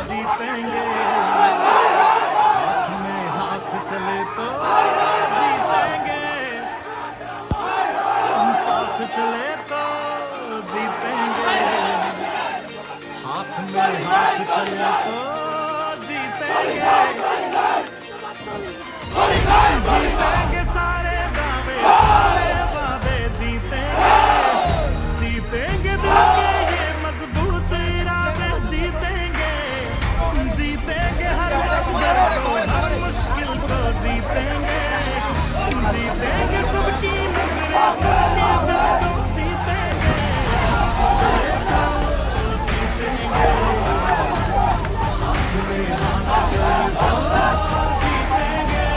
जीतेंगे, हाथ में हाथ चले तो जीतेंगे, हम साथ चले तो जीतेंगे, हाथ में हाथ चले तो जीतेंगे, जीतेंगे सारे दावे सारे वादे जीतेंगे, जीतेंगे दिल के ये मजबूत इरादे जीतेंगे, जीतेंगे हर मंजर को हर मुश्किल को जीतेंगे, जीतेंगे सबकी नजरें सबके दिल को जीतेंगे, चले तो जीतेंगे, हाथ में हाथ चले तो जीतेंगे,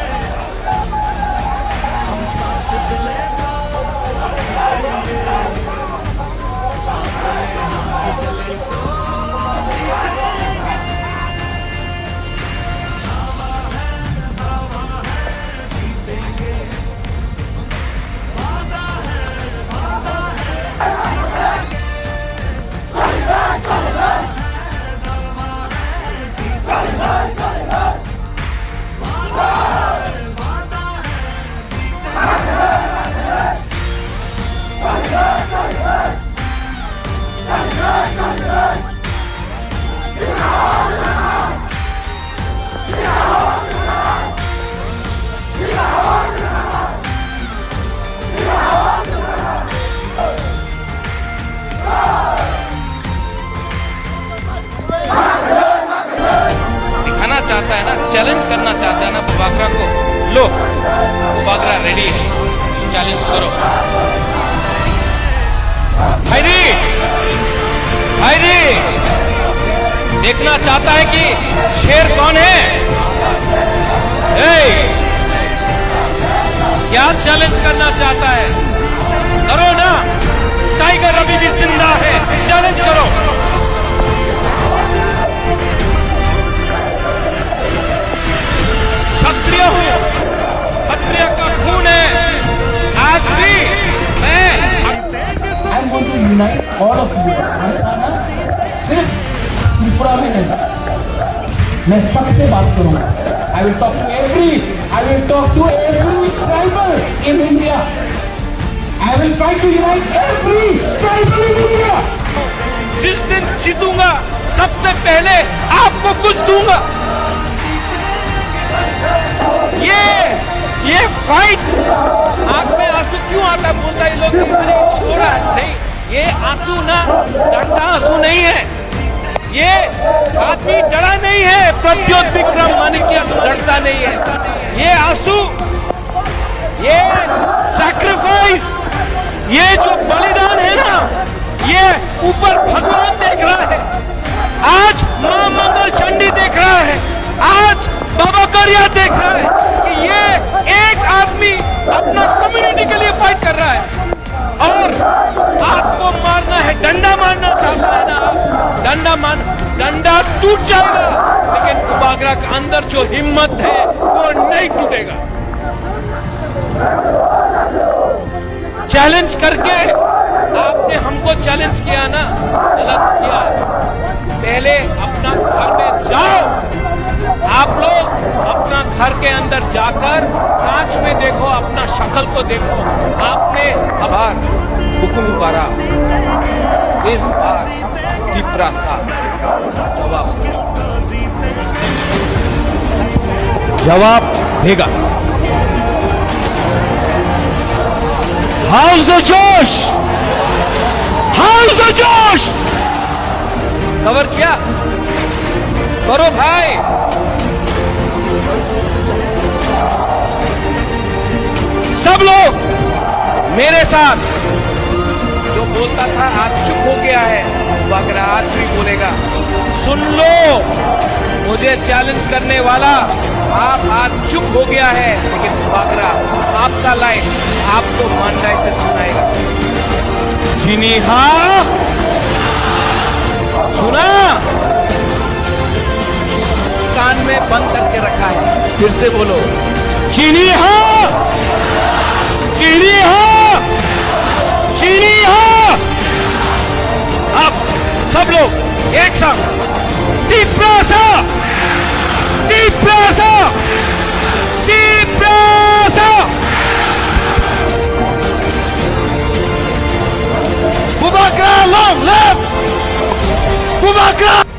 हम साथ चले तो जीतेंगे, हाथ में हाथ चले तो जीतेंगे, दावा है जीतेंगे, वादा है जीतेंगे, दावा है जीतेंगे, वादा है जीतेंगे। दिखाना चाहता है ना, चैलेंज करना चाहता है ना बुबागरा को, लो बुबागरा रेडी है, चैलेंज करो। भाईरी देखना चाहता है कि शेर कौन है। क्या चैलेंज करना चाहता है, करो ना, टाइगर अभी भी जिंदा है, चैलेंज करो। क्षत्रिय हूं, क्षत्रिय का खून है, आज भी मैं I'm going to unite all of you. सिर्फ त्रिपुरा में नहीं, मैं सबसे बात करूंगा। I will talk to every tribal in India. I will try to unite every tribal in India. जिस दिन जीतूंगा सबसे पहले आपको कुछ दूंगा। ये फाइट, आंख में आंसू क्यों आता है, बोलता है लोग इतने थोड़ा नहीं, ये आंसू ना डरता आंसू नहीं है, ये आदमी डरा नहीं है, प्रद्योत विक्रम माणिक्य डरता नहीं है, ये आंसू, ये सैक्रिफाइस, ये जो बलिदान है ना, ये ऊपर भगवान देख रहा है, आज मां मंगल चंडी देख रहा है, आज बाबा करिया देख रहा है कि ये एक आदमी अपना कम्युनिटी के लिए फाइट कर रहा है, और आपको मारना है, डंडा मारना चाहता है ना, डंडा टूट जाएगा, लेकिन बुबागरा के अंदर जो हिम्मत है वो नहीं टूटेगा। चैलेंज करके आपने हमको चैलेंज किया ना, गलत किया। पहले अपना घर में जाओ, आप लोग अपना घर के अंदर जाकर कांच में देखो, अपना शक्ल को देखो, आपने आभार हुकुम बारा इस बार त्रिपुरा जवाब देगा। हाउस द जोश, हाउस द जोश, कवर किया करो भाई। सब लोग मेरे साथ, जो बोलता था आज चुप हो गया है, बुबागरा आज भी बोलेगा, सुन लो, मुझे चैलेंज करने वाला आप आज चुप हो गया है, लेकिन बुबागरा आपका लाइन आपको मानदाई से सुनाएगा। जिनी हाँ सुना? कान में बंद करके रखा है। फिर से बोलो, चीनी हाँ, चीनी हाँ, चीनी हाँ। अब सब लोग एक साथ deep breath, deep breath, deep breath. Boubacar, long live! Boubacar!